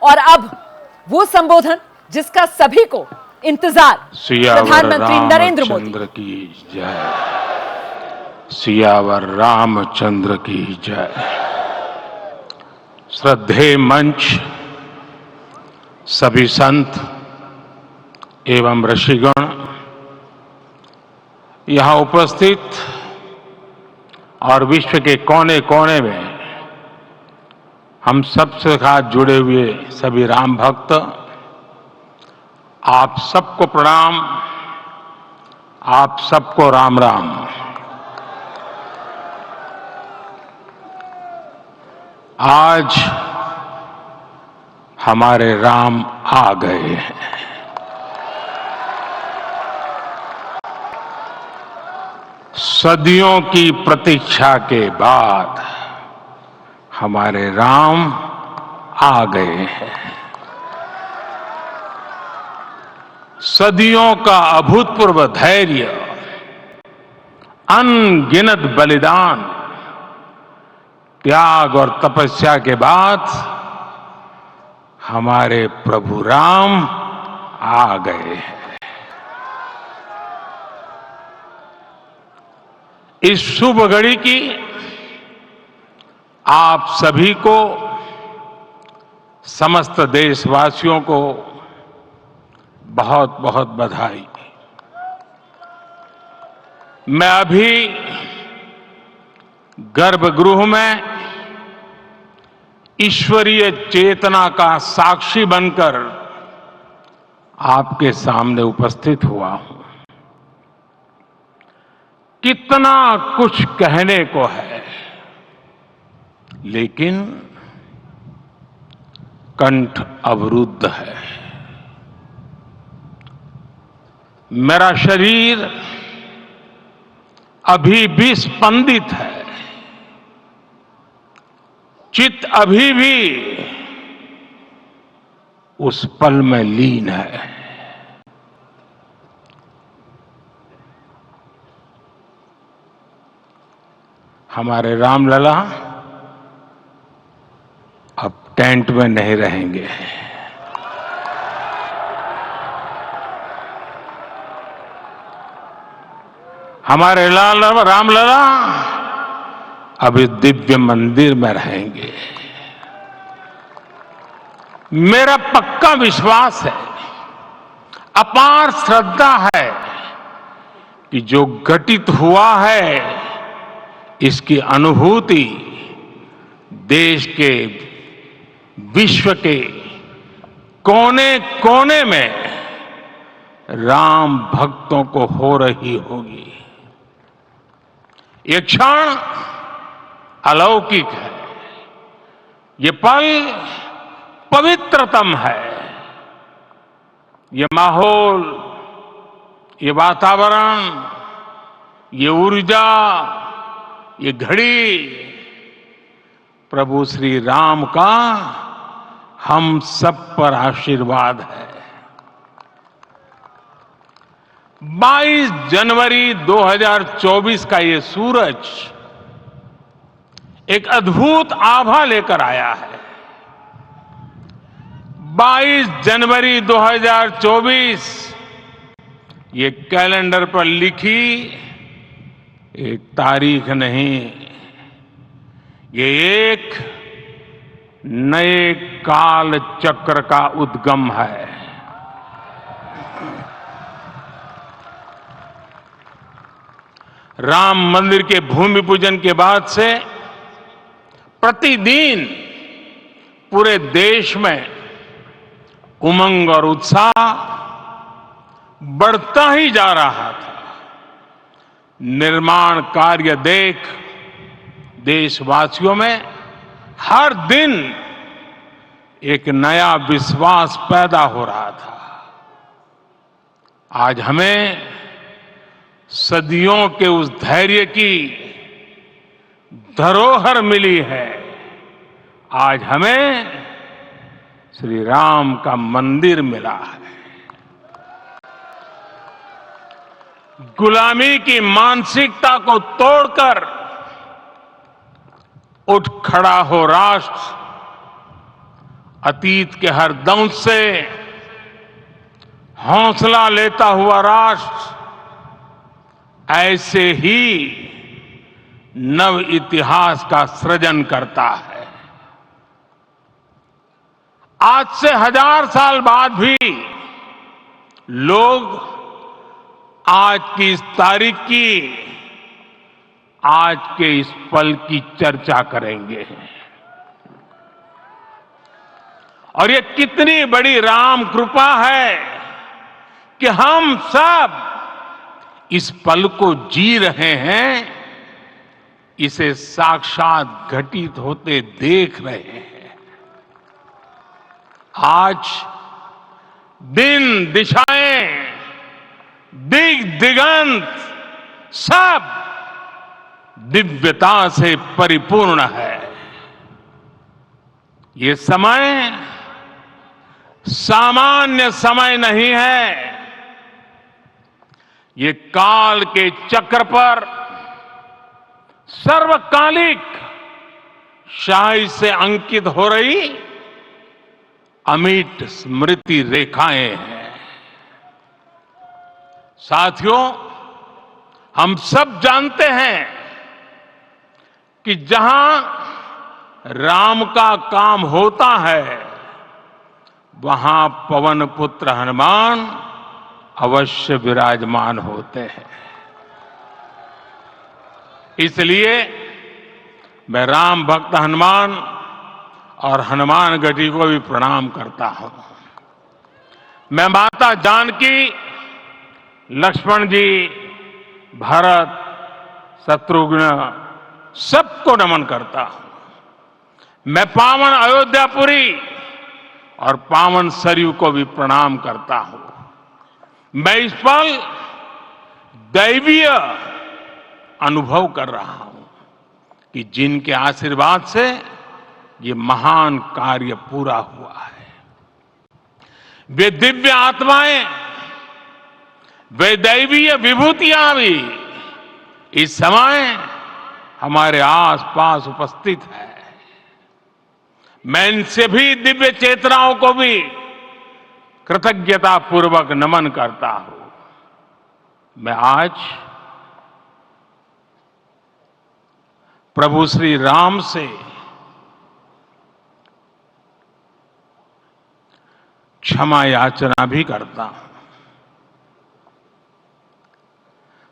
और अब वो संबोधन जिसका सभी को इंतजार, प्रधानमंत्री नरेंद्र मोदी की जय। सियावर रामचंद्र की जय। श्रद्धेय मंच, सभी संत एवं ऋषिगण, यहां उपस्थित और विश्व के कोने कोने में हम सबसे साथ जुड़े हुए सभी राम भक्त, आप सबको प्रणाम, आप सबको राम राम। आज हमारे राम आ गए हैं। सदियों की प्रतीक्षा के बाद हमारे राम आ गए हैं। सदियों का अभूतपूर्व धैर्य, अनगिनत बलिदान, त्याग और तपस्या के बाद हमारे प्रभु राम आ गए हैं। इस शुभ घड़ी की आप सभी को, समस्त देशवासियों को बहुत बहुत बधाई। मैं अभी गर्भगृह में ईश्वरीय चेतना का साक्षी बनकर आपके सामने उपस्थित हुआ हूं। कितना कुछ कहने को है, लेकिन कंठ अवरुद्ध है। मेरा शरीर अभी भी स्पंदित है, चित्त अभी भी उस पल में लीन है। हमारे रामलला अब टेंट में नहीं रहेंगे। हमारे रामलला अब इस दिव्य मंदिर में रहेंगे। मेरा पक्का विश्वास है, अपार श्रद्धा है कि जो घटित हुआ है, इसकी अनुभूति देश के, विश्व के कोने कोने में राम भक्तों को हो रही होगी। ये क्षण अलौकिक है, ये पल पवित्रतम है। ये माहौल, ये वातावरण, ये ऊर्जा, ये घड़ी प्रभु श्री राम का हम सब पर आशीर्वाद है। 22 जनवरी 2024 का ये सूरज एक अद्भुत आभा लेकर आया है। 22 जनवरी 2024 ये कैलेंडर पर लिखी एक तारीख नहीं, ये एक नए काल चक्र का उद्गम है। राम मंदिर के भूमि पूजन के बाद से प्रतिदिन पूरे देश में उमंग और उत्साह बढ़ता ही जा रहा था। निर्माण कार्य देख देशवासियों में हर दिन एक नया विश्वास पैदा हो रहा था। आज हमें सदियों के उस धैर्य की धरोहर मिली है। आज हमें श्री राम का मंदिर मिला है। गुलामी की मानसिकता को तोड़कर उठ खड़ा हो राष्ट्र अतीत के हर दंश से हौसला लेता हुआ राष्ट्र ऐसे ही नव इतिहास का सृजन करता है। आज से 1000 साल बाद भी लोग आज की इस तारीख की, आज के इस पल की चर्चा करेंगे। और ये कितनी बड़ी राम कृपा है कि हम सब इस पल को जी रहे हैं, इसे साक्षात घटित होते देख रहे हैं। आज दिन, दिशाएं, दिगंत सब दिव्यता से परिपूर्ण है। ये समय सामान्य समय नहीं है। ये काल के चक्र पर सर्वकालिक शाही से अंकित हो रही अमिट स्मृति रेखाएं हैं। साथियों, हम सब जानते हैं कि जहां राम का काम होता है, वहां पवन पुत्र हनुमान अवश्य विराजमान होते हैं। इसलिए मैं राम भक्त हनुमान और हनुमान गढ़ी को भी प्रणाम करता हूं। मैं माता जानकी, लक्ष्मण जी, भरत, शत्रुघ्न सबको नमन करता हूं। मैं पावन अयोध्यापुरी और पावन सरयू को भी प्रणाम करता हूं। मैं इस पल दैवीय अनुभव कर रहा हूं कि जिनके आशीर्वाद से ये महान कार्य पूरा हुआ है। वे दिव्य आत्माएं, वे दैवीय विभूतियां भी इस समय हमारे आसपास उपस्थित है। मैं इनसे भी दिव्य चेतनाओं को भी कृतज्ञता पूर्वक नमन करता हूं। मैं आज प्रभु श्री राम से क्षमा याचना भी करता हूं।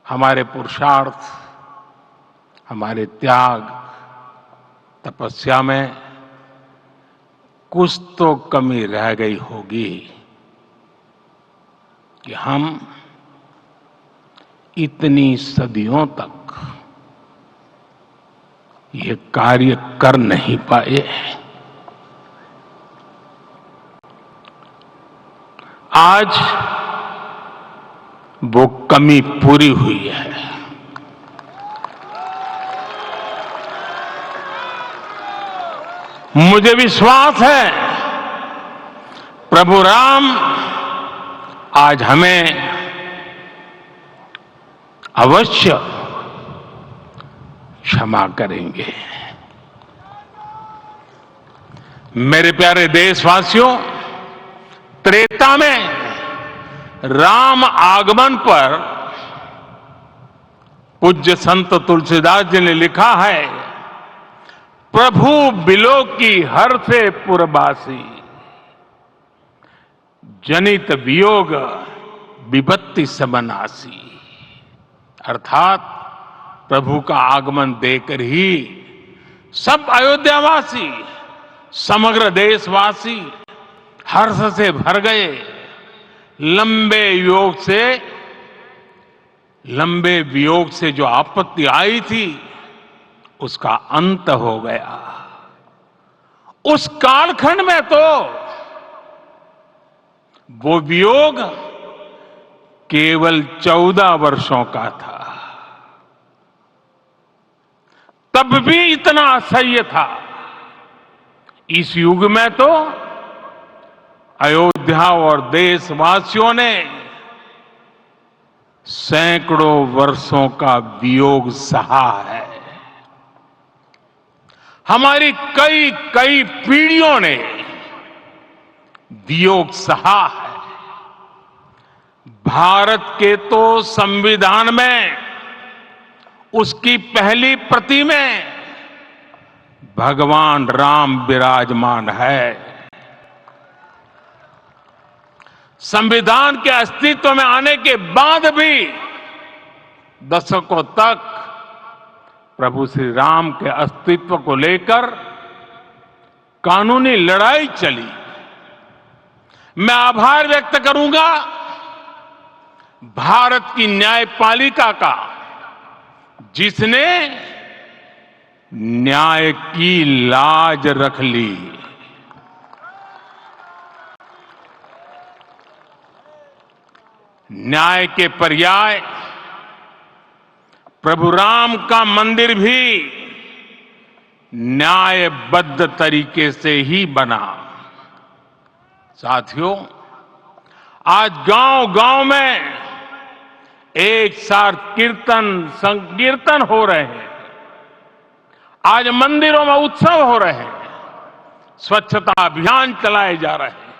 हमारे पुरुषार्थ, हमारे त्याग, तपस्या में कुछ तो कमी रह गई होगी कि हम इतनी सदियों तक ये कार्य कर नहीं पाए। आज वो कमी पूरी हुई है। मुझे विश्वास है प्रभु राम आज हमें अवश्य क्षमा करेंगे। मेरे प्यारे देशवासियों, त्रेता में राम आगमन पर पूज्य संत तुलसीदास जी ने लिखा है, प्रभु बिलो की हर से पुरबासी, जनित वियोग विपत्ति समनासी। अर्थात प्रभु का आगमन देकर ही सब अयोध्यावासी, समग्र देशवासी हर्ष से भर गए। लंबे वियोग से जो आपत्ति आई थी, उसका अंत हो गया। उस कालखंड में तो वो वियोग केवल 14 वर्षों का था, तब भी इतना असह्य था। इस युग में तो अयोध्या और देशवासियों ने सैकड़ों वर्षों का वियोग सहा है। हमारी कई पीढ़ियों ने वियोग सहा है। भारत के तो संविधान में उसकी पहली प्रति में भगवान राम विराजमान है। संविधान के अस्तित्व में आने के बाद भी दशकों तक प्रभु श्री राम के अस्तित्व को लेकर कानूनी लड़ाई चली। मैं आभार व्यक्त करूंगा भारत की न्यायपालिका का, जिसने न्याय की लाज रख ली। न्याय के पर्याय प्रभु राम का मंदिर भी न्यायबद्ध तरीके से ही बना। साथियों, आज गांव-गांव में एक साथ कीर्तन संकीर्तन हो रहे हैं। आज मंदिरों में उत्सव हो रहे हैं, स्वच्छता अभियान चलाए जा रहे हैं।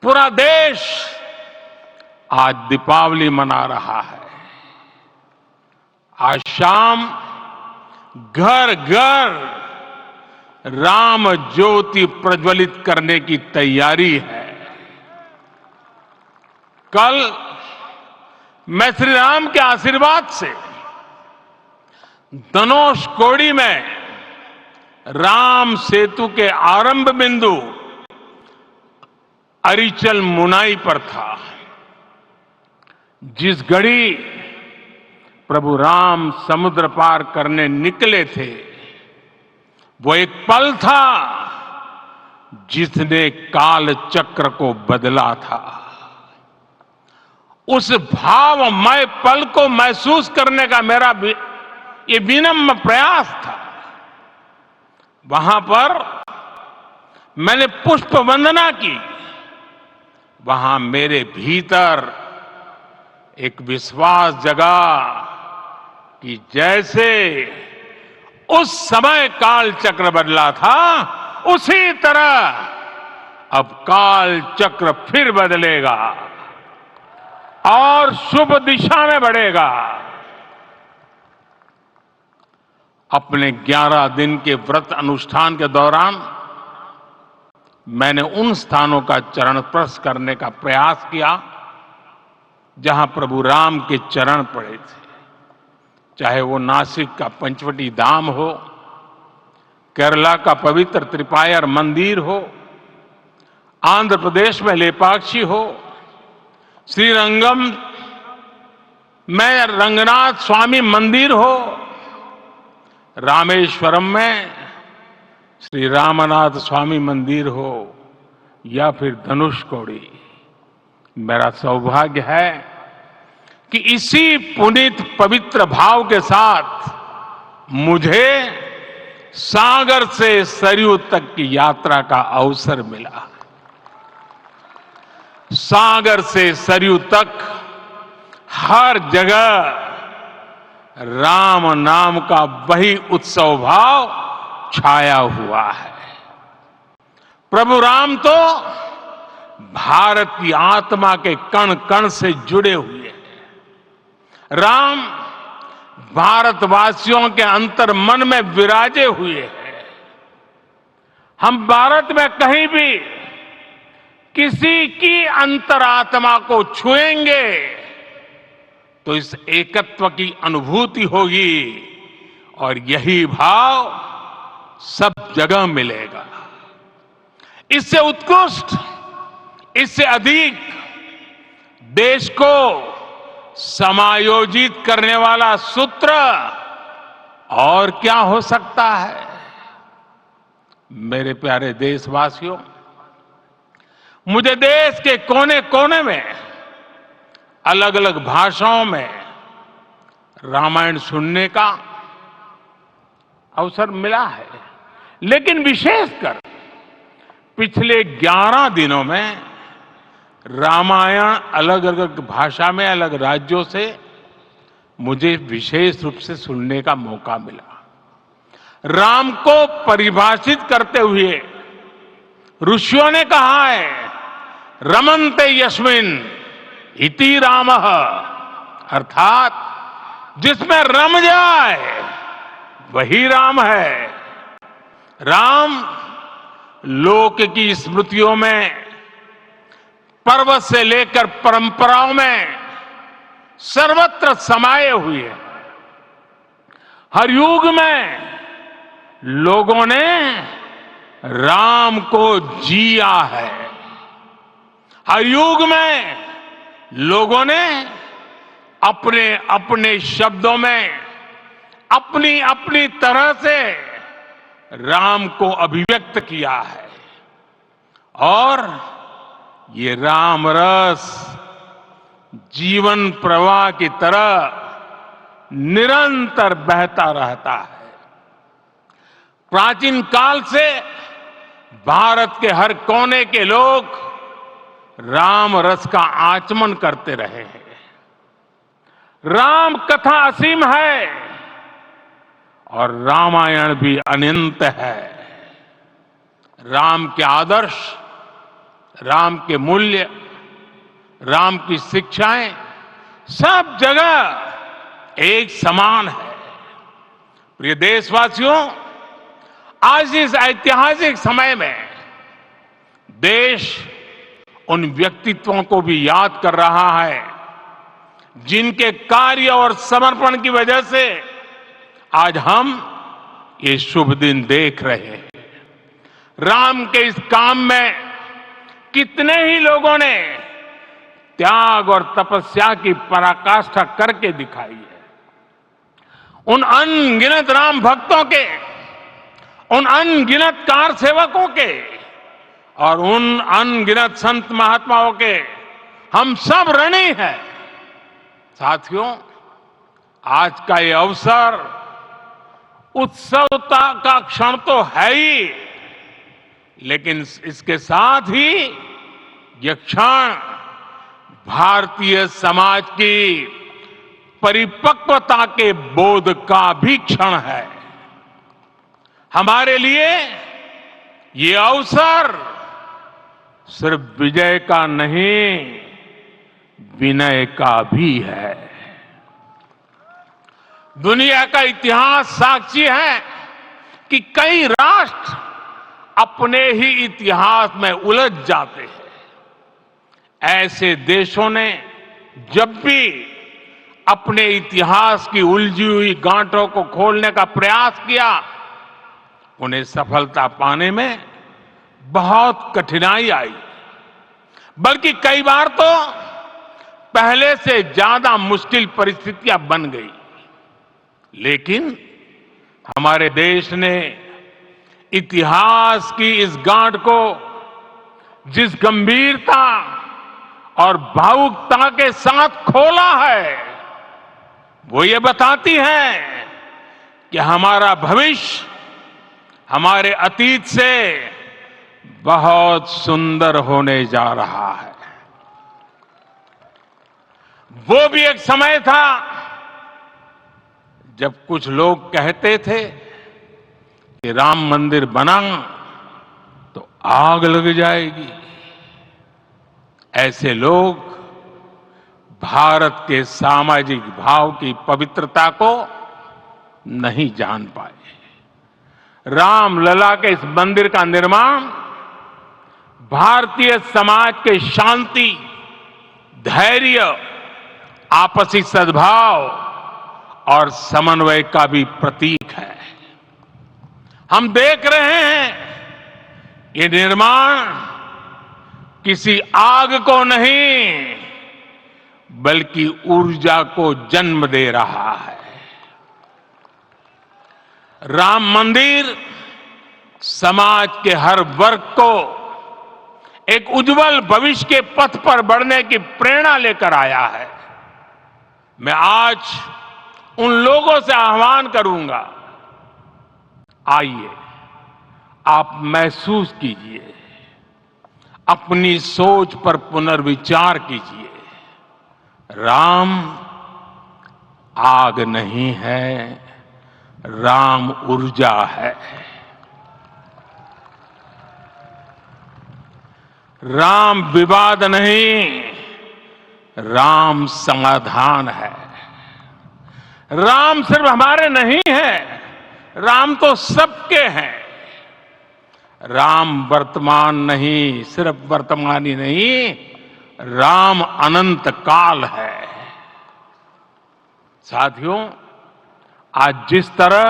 पूरा देश आज दीपावली मना रहा है। आज शाम घर घर राम ज्योति प्रज्वलित करने की तैयारी है। कल मैं श्री राम के आशीर्वाद से धनुषकोडी में राम सेतु के आरंभ बिंदु अरिचल मुनाई पर था। जिस घड़ी प्रभु राम समुद्र पार करने निकले थे, वो एक पल था जिसने काल चक्र को बदला था। उस भावमय पल को महसूस करने का मेरा ये विनम्र प्रयास था। वहां पर मैंने पुष्प वंदना की। वहां मेरे भीतर एक विश्वास जगा कि जैसे उस समय काल चक्र बदला था, उसी तरह अब काल चक्र फिर बदलेगा और शुभ दिशा में बढ़ेगा। अपने 11 दिन के व्रत अनुष्ठान के दौरान मैंने उन स्थानों का चरण स्पर्श करने का प्रयास किया जहां प्रभु राम के चरण पड़े थे। चाहे वो नासिक का पंचवटी धाम हो, केरला का पवित्र त्रिपायर मंदिर हो, आंध्र प्रदेश में लेपाक्षी हो, श्रीरंगम में रंगनाथ स्वामी मंदिर हो, रामेश्वरम में श्री रामनाथ स्वामी मंदिर हो, या फिर धनुषकोडी। मेरा सौभाग्य है कि इसी पुनीत पवित्र भाव के साथ मुझे सागर से सरयू तक की यात्रा का अवसर मिला। सागर से सरयू तक हर जगह राम नाम का वही उत्सव भाव छाया हुआ है। प्रभु राम तो भारत की आत्मा के कण कण से जुड़े हुए हैं। राम भारतवासियों के अंतर मन में विराजे हुए हैं। हम भारत में कहीं भी किसी की अंतरात्मा को छुएंगे तो इस एकत्व की अनुभूति होगी और यही भाव सब जगह मिलेगा। इससे उत्कृष्ट, इससे अधिक देश को समायोजित करने वाला सूत्र और क्या हो सकता है। मेरे प्यारे देशवासियों, मुझे देश के कोने कोने में अलग अलग भाषाओं में रामायण सुनने का अवसर मिला है, लेकिन विशेषकर पिछले 11 दिनों में रामायण अलग अलग भाषा में अलग राज्यों से मुझे विशेष रूप से सुनने का मौका मिला। राम को परिभाषित करते हुए ऋषियों ने कहा है, रमन्ते यस्मिन इति रामः, अर्थात जिसमें रम जाए वही राम है। राम लोक की स्मृतियों में, पर्वत से लेकर परंपराओं में सर्वत्र समाये हुए हैं। हर युग में लोगों ने राम को जिया है। हर युग में लोगों ने अपने अपने शब्दों में अपनी अपनी तरह से राम को अभिव्यक्त किया है। और ये राम रस जीवन प्रवाह की तरह निरंतर बहता रहता है। प्राचीन काल से भारत के हर कोने के लोग राम रस का आचमन करते रहे हैं। राम कथा असीम है और रामायण भी अनंत है। राम के आदर्श, राम के मूल्य, राम की शिक्षाएं सब जगह एक समान है। प्रिय देशवासियों, आज इस ऐतिहासिक समय में देश उन व्यक्तित्वों को भी याद कर रहा है जिनके कार्य और समर्पण की वजह से आज हम ये शुभ दिन देख रहे हैं। राम के इस काम में कितने ही लोगों ने त्याग और तपस्या की पराकाष्ठा करके दिखाई है। उन अनगिनत राम भक्तों के, उन अनगिनत कार सेवकों के और उन अनगिनत संत महात्माओं के हम सब ऋणी हैं। साथियों, आज का ये अवसर उत्सवता का क्षण तो है ही, लेकिन इसके साथ ही यह क्षण भारतीय समाज की परिपक्वता के बोध का भी क्षण है। हमारे लिए ये अवसर सिर्फ विजय का नहीं, विनय का भी है। दुनिया का इतिहास साक्षी है कि कई राष्ट्र अपने ही इतिहास में उलझ जाते हैं। ऐसे देशों ने जब भी अपने इतिहास की उलझी हुई गांठों को खोलने का प्रयास किया, उन्हें सफलता पाने में बहुत कठिनाई आई, बल्कि कई बार तो पहले से ज्यादा मुश्किल परिस्थितियां बन गई। लेकिन हमारे देश ने इतिहास की इस गांठ को जिस गंभीरता और भावुकता के साथ खोला है, वो ये बताती है कि हमारा भविष्य हमारे अतीत से बहुत सुंदर होने जा रहा है। वो भी एक समय था जब कुछ लोग कहते थे कि राम मंदिर बना तो आग लग जाएगी। ऐसे लोग भारत के सामाजिक भाव की पवित्रता को नहीं जान पाए। रामलला के इस मंदिर का निर्माण भारतीय समाज के शांति, धैर्य, आपसी सद्भाव और समन्वय का भी प्रतीक है। हम देख रहे हैं ये निर्माण किसी आग को नहीं, बल्कि ऊर्जा को जन्म दे रहा है। राम मंदिर समाज के हर वर्ग को एक उज्जवल भविष्य के पथ पर बढ़ने की प्रेरणा लेकर आया है। मैं आज उन लोगों से आह्वान करूंगा, आइए आप महसूस कीजिए, अपनी सोच पर पुनर्विचार कीजिए। राम आग नहीं है, राम ऊर्जा है। राम विवाद नहीं, राम समाधान है। राम सिर्फ हमारे नहीं है, राम तो सबके हैं। राम वर्तमान नहीं, सिर्फ वर्तमान ही नहीं, राम अनंत काल है। साथियों, आज जिस तरह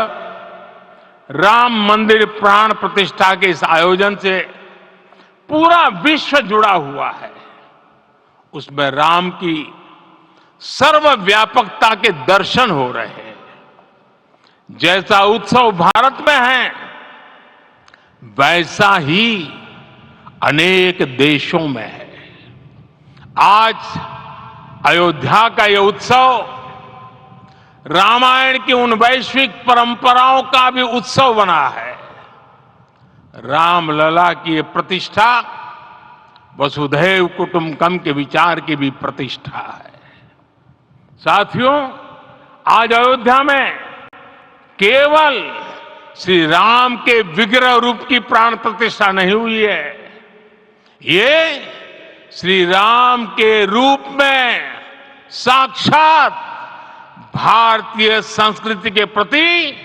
राम मंदिर प्राण प्रतिष्ठा के इस आयोजन से पूरा विश्व जुड़ा हुआ है, उसमें राम की सर्वव्यापकता के दर्शन हो रहे हैं। जैसा उत्सव भारत में है, वैसा ही अनेक देशों में है। आज अयोध्या का यह उत्सव रामायण की उन वैश्विक परंपराओं का भी उत्सव बना है। रामलला की ये प्रतिष्ठा वसुधैव कुटुंबकम के विचार की भी प्रतिष्ठा है। साथियों, आज अयोध्या में केवल श्री राम के विग्रह रूप की प्राण प्रतिष्ठा नहीं हुई है, ये श्री राम के रूप में साक्षात भारतीय संस्कृति के प्रति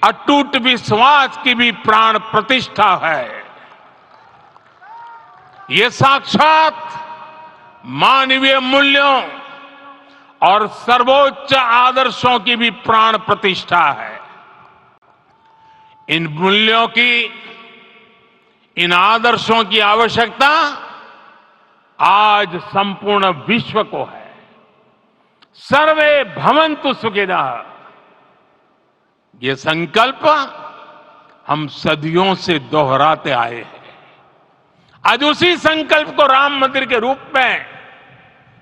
अटूट विश्वास की भी प्राण प्रतिष्ठा है। ये साक्षात मानवीय मूल्यों और सर्वोच्च आदर्शों की भी प्राण प्रतिष्ठा है। इन मूल्यों की, इन आदर्शों की आवश्यकता आज संपूर्ण विश्व को है। सर्वे भवन्तु सुखिनः, ये संकल्प हम सदियों से दोहराते आए हैं। आज उसी संकल्प को राम मंदिर के रूप में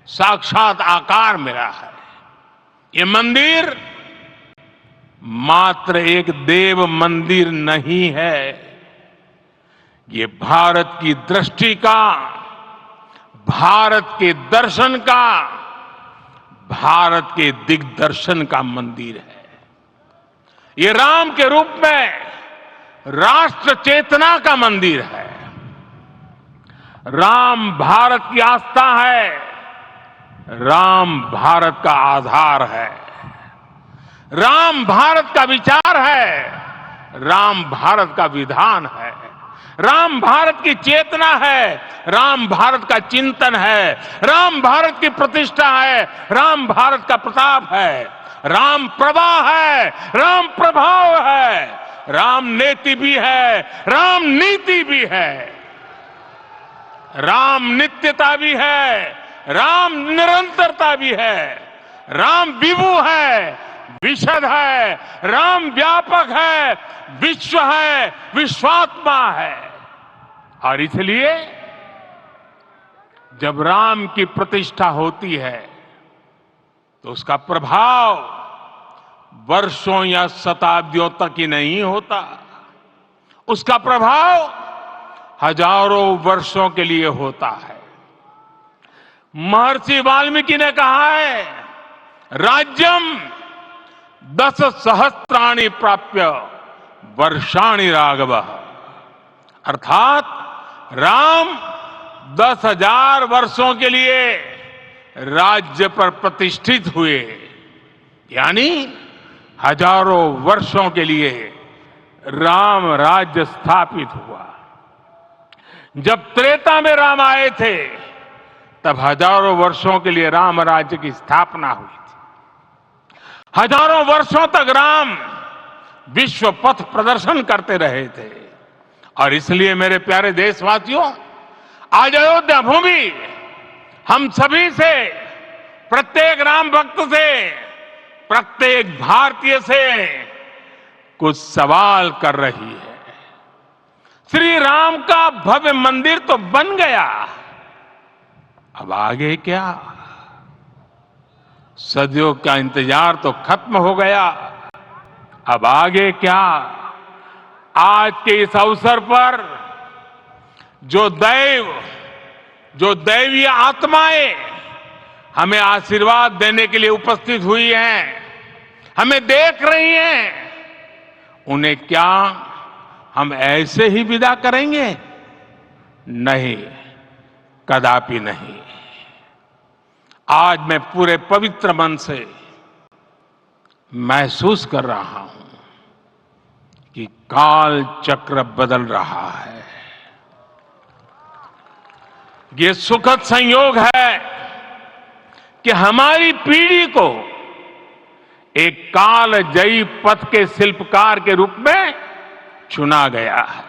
साक्षात आकार मिला है। ये मंदिर मात्र एक देव मंदिर नहीं है, ये भारत की दृष्टि का, भारत के दर्शन का, भारत के दिग्दर्शन का मंदिर है। ये राम के रूप में राष्ट्र चेतना का मंदिर है। राम भारत की आस्था है, राम भारत का आधार है, राम भारत का विचार है, राम भारत का विधान है, राम भारत की चेतना है, राम भारत का चिंतन है, राम भारत की प्रतिष्ठा है, राम भारत का प्रताप है, राम प्रवाह है, राम प्रभाव है, राम नेति भी है, राम नीति भी है, राम नित्यता भी है, राम निरंतरता भी है, राम विभु है, विशद है, राम व्यापक है, विश्व है, विश्वात्मा है। और इसलिए जब राम की प्रतिष्ठा होती है तो उसका प्रभाव वर्षों या शताब्दियों तक ही नहीं होता, उसका प्रभाव हजारों वर्षों के लिए होता है। महर्षि वाल्मीकि ने कहा है, राज्यम 10 सहस्त्राणि प्राप्य वर्षाणि राघव, अर्थात राम 10,000 वर्षों के लिए राज्य पर प्रतिष्ठित हुए, यानी हजारों वर्षों के लिए राम राज्य स्थापित हुआ। जब त्रेता में राम आए थे तब हजारों वर्षों के लिए राम राज्य की स्थापना हुई थी। हजारों वर्षों तक राम विश्व पथ प्रदर्शन करते रहे थे। और इसलिए मेरे प्यारे देशवासियों, आज अयोध्या भूमि हम सभी से, प्रत्येक राम भक्त से, प्रत्येक भारतीय से कुछ सवाल कर रही है। श्री राम का भव्य मंदिर तो बन गया, अब आगे क्या? सदियों का इंतजार तो खत्म हो गया, अब आगे क्या? आज के इस अवसर पर जो दैवीय आत्माएं हमें आशीर्वाद देने के लिए उपस्थित हुई हैं, हमें देख रही हैं, उन्हें क्या हम ऐसे ही विदा करेंगे? नहीं, कदापि नहीं। आज मैं पूरे पवित्र मन से महसूस कर रहा हूं कि काल चक्र बदल रहा है। ये सुखद संयोग है कि हमारी पीढ़ी को एक कालजयी पथ के शिल्पकार के रूप में चुना गया है।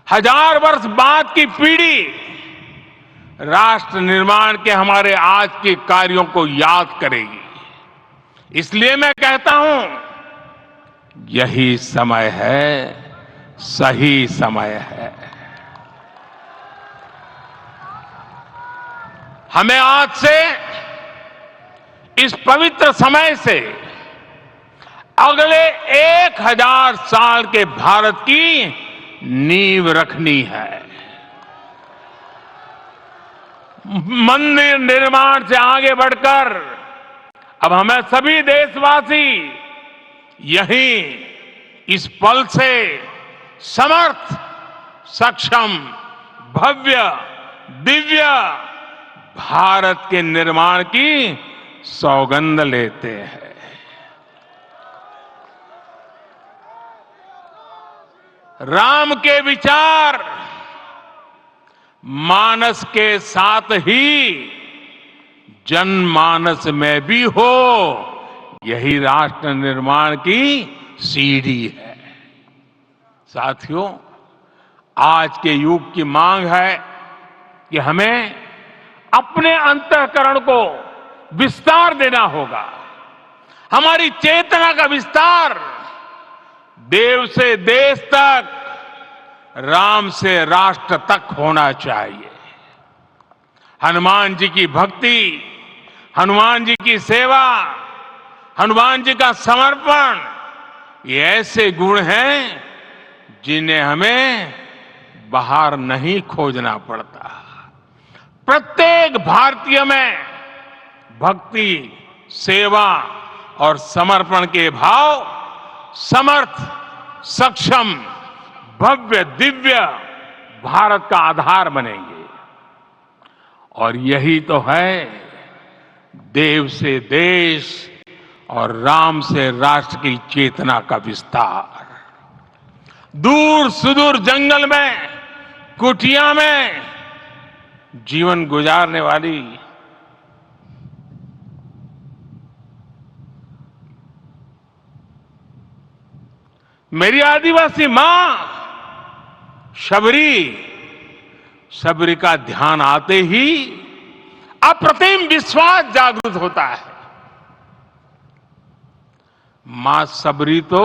1000 वर्ष बाद की पीढ़ी राष्ट्र निर्माण के हमारे आज के कार्यों को याद करेगी। इसलिए मैं कहता हूं, यही समय है, सही समय है। हमें आज से, इस पवित्र समय से अगले 1000 साल के भारत की नींव रखनी है। मंदिर निर्माण से आगे बढ़कर अब हमें सभी देशवासी यहीं इस पल से समर्थ, सक्षम, भव्य, दिव्य भारत के निर्माण की सौगंध लेते हैं। राम के विचार मानस के साथ ही जनमानस में भी हो, यही राष्ट्र निर्माण की सीढ़ी है। साथियों, आज के युग की मांग है कि हमें अपने अंतःकरण को विस्तार देना होगा। हमारी चेतना का विस्तार देव से देश तक, राम से राष्ट्र तक होना चाहिए। हनुमान जी की भक्ति, हनुमान जी की सेवा, हनुमान जी का समर्पण, ये ऐसे गुण हैं जिन्हें हमें बाहर नहीं खोजना पड़ता। प्रत्येक भारतीय में भक्ति, सेवा और समर्पण के भाव समर्थ, सक्षम, भव्य, दिव्य भारत का आधार बनेंगे। और यही तो है देव से देश और राम से राष्ट्र की चेतना का विस्तार। दूर सुदूर जंगल में, कुटिया में जीवन गुजारने वाली मेरी आदिवासी मां शबरी का ध्यान आते ही अप्रतिम विश्वास जागृत होता है। मां शबरी तो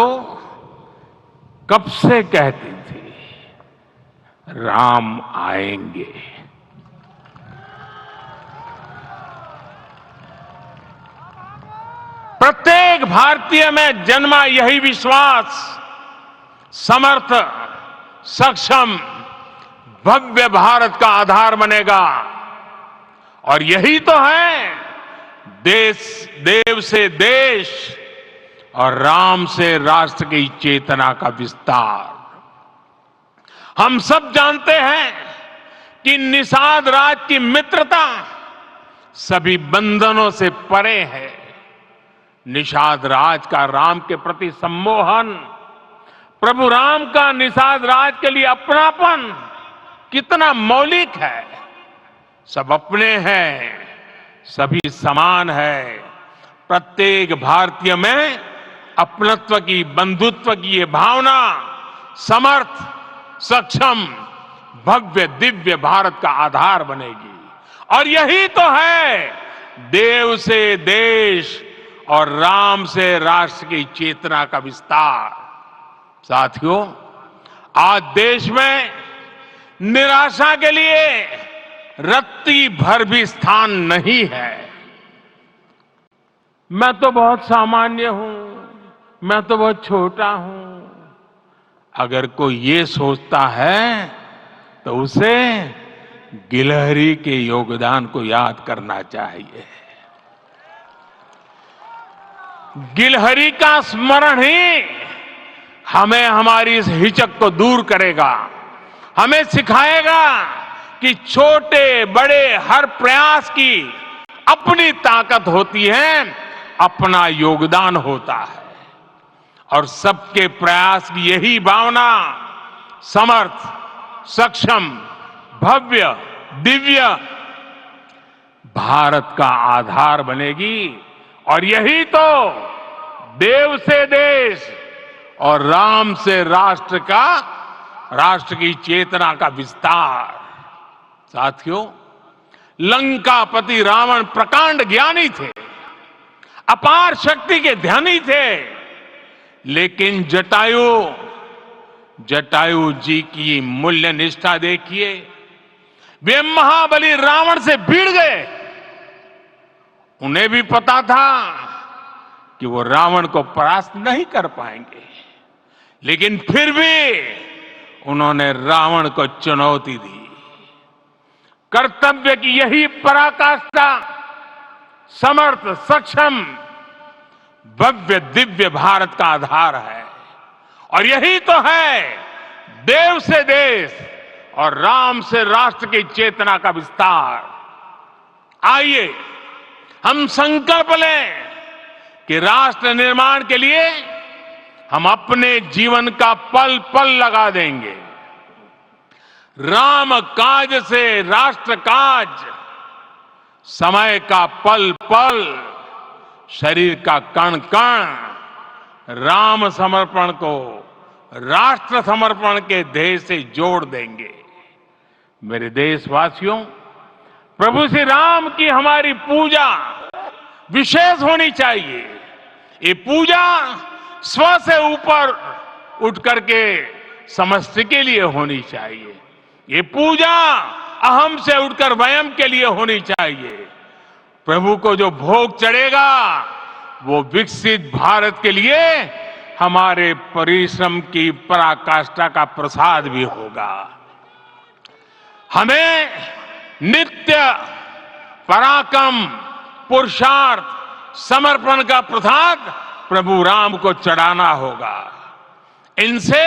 कब से कहती थी, राम आएंगे। प्रत्येक भारतीय में जन्मा यही विश्वास समर्थ, सक्षम, भव्य भारत का आधार बनेगा। और यही तो है देव से देश और राम से राष्ट्र की चेतना का विस्तार। हम सब जानते हैं कि निषाद राज की मित्रता सभी बंधनों से परे है। निषाद राज का राम के प्रति सम्मोहन, प्रभु राम का निषाद राज के लिए अपनापन कितना मौलिक है। सब अपने हैं, सभी समान है। प्रत्येक भारतीय में अपनत्व की, बंधुत्व की ये भावना समर्थ, सक्षम, भव्य, दिव्य भारत का आधार बनेगी। और यही तो है देव से देश और राम से राष्ट्र की चेतना का विस्तार। साथियों, आज देश में निराशा के लिए रत्ती भर भी स्थान नहीं है। मैं तो बहुत सामान्य हूं, मैं तो बहुत छोटा हूं। अगर कोई ये सोचता है तो उसे गिलहरी के योगदान को याद करना चाहिए। गिलहरी का स्मरण ही हमें हमारी इस हिचक को दूर करेगा, हमें सिखाएगा कि छोटे बड़े हर प्रयास की अपनी ताकत होती है, अपना योगदान होता है। और सबके प्रयास की यही भावना समर्थ, सक्षम, भव्य, दिव्य भारत का आधार बनेगी। और यही तो देव से देश और राम से राष्ट्र की चेतना का विस्तार। साथियों, लंकापति रावण प्रकांड ज्ञानी थे, अपार शक्ति के ध्यानी थे, लेकिन जटायु जी की मूल्य निष्ठा देखिए। वे महाबली रावण से भिड़ गए। उन्हें भी पता था कि वो रावण को परास्त नहीं कर पाएंगे, लेकिन फिर भी उन्होंने रावण को चुनौती दी। कर्तव्य की यही पराकाष्ठा समर्थ, सक्षम, भव्य, दिव्य भारत का आधार है। और यही तो है देव से देश और राम से राष्ट्र की चेतना का विस्तार। आइए हम संकल्प लें कि राष्ट्र निर्माण के लिए हम अपने जीवन का पल पल लगा देंगे। राम काज से राष्ट्र काज, समय का पल पल, शरीर का कण कण राम समर्पण को राष्ट्र समर्पण के ध्येय से जोड़ देंगे। मेरे देशवासियों, प्रभु श्री राम की हमारी पूजा विशेष होनी चाहिए। ये पूजा स्व से ऊपर उठ करके समष्टि के लिए होनी चाहिए। ये पूजा अहम से उठकर वयम के लिए होनी चाहिए। प्रभु को जो भोग चढ़ेगा वो विकसित भारत के लिए हमारे परिश्रम की पराकाष्ठा का प्रसाद भी होगा। हमें नित्य पराक्रम, पुरुषार्थ, समर्पण का प्रसाद प्रभु राम को चढ़ाना होगा। इनसे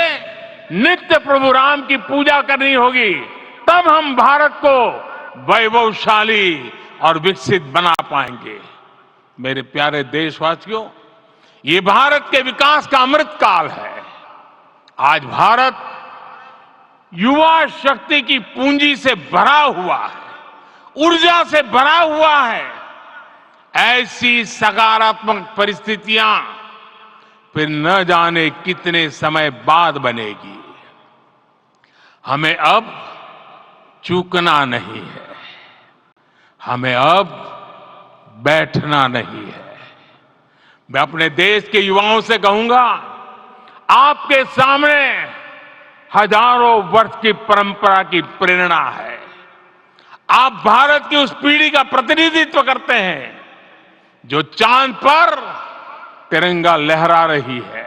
नित्य प्रभु राम की पूजा करनी होगी, तब हम भारत को वैभवशाली और विकसित बना पाएंगे। मेरे प्यारे देशवासियों, ये भारत के विकास का अमृत काल है। आज भारत युवा शक्ति की पूंजी से भरा हुआ है, ऊर्जा से भरा हुआ है। ऐसी सकारात्मक परिस्थितियां फिर न जाने कितने समय बाद बनेगी। हमें अब चूकना नहीं है, हमें अब बैठना नहीं है। मैं अपने देश के युवाओं से कहूंगा, आपके सामने हजारों वर्ष की परंपरा की प्रेरणा है। आप भारत की उस पीढ़ी का प्रतिनिधित्व करते हैं जो चांद पर तिरंगा लहरा रही है।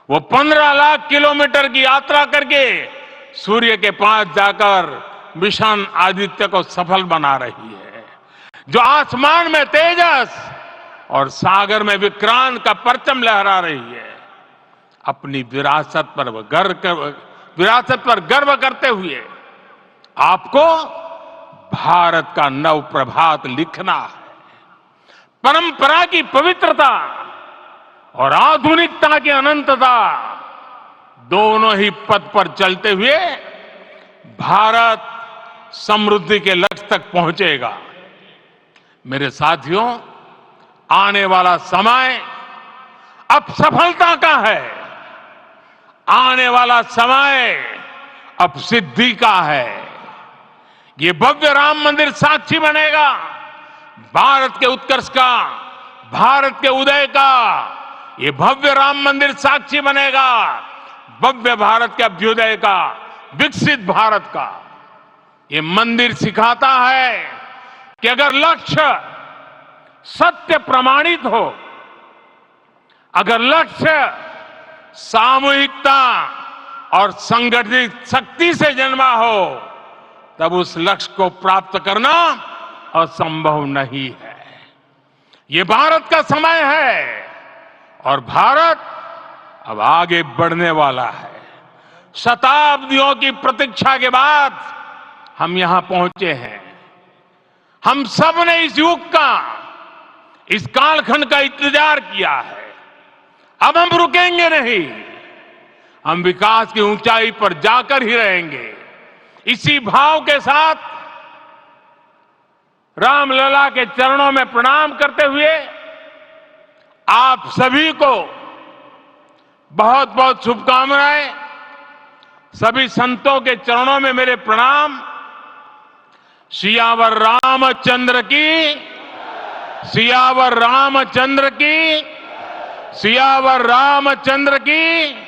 वो 15 लाख किलोमीटर की यात्रा करके सूर्य के पास जाकर मिशन आदित्य को सफल बना रही है। जो आसमान में तेजस और सागर में विक्रांत का परचम लहरा रही है। अपनी विरासत पर गर्व करते हुए आपको भारत का नव प्रभात लिखना है। परंपरा की पवित्रता और आधुनिकता की अनंतता, दोनों ही पथ पर चलते हुए भारत समृद्धि के लक्ष्य तक पहुंचेगा। मेरे साथियों, आने वाला समय अब सफलता का है। आने वाला समय अब सिद्धि का है। ये भव्य राम मंदिर साक्षी बनेगा भारत के उत्कर्ष का, भारत के उदय का। ये भव्य राम मंदिर साक्षी बनेगा भव्य भारत के अभ्युदय का, विकसित भारत का। ये मंदिर सिखाता है कि अगर लक्ष्य सत्य प्रमाणित हो, अगर लक्ष्य सामूहिकता और संगठित शक्ति से जन्मा हो, तब उस लक्ष्य को प्राप्त करना असंभव नहीं है। ये भारत का समय है और भारत अब आगे बढ़ने वाला है। शताब्दियों की प्रतीक्षा के बाद हम यहां पहुंचे हैं। हम सब ने इस युग का, इस कालखंड का इंतजार किया है। अब हम रुकेंगे नहीं, हम विकास की ऊंचाई पर जाकर ही रहेंगे। इसी भाव के साथ रामलला के चरणों में प्रणाम करते हुए आप सभी को बहुत बहुत शुभकामनाएं। सभी संतों के चरणों में मेरे प्रणाम। सियावर रामचंद्र की, सियावर रामचंद्र की, सियावर रामचंद्र की।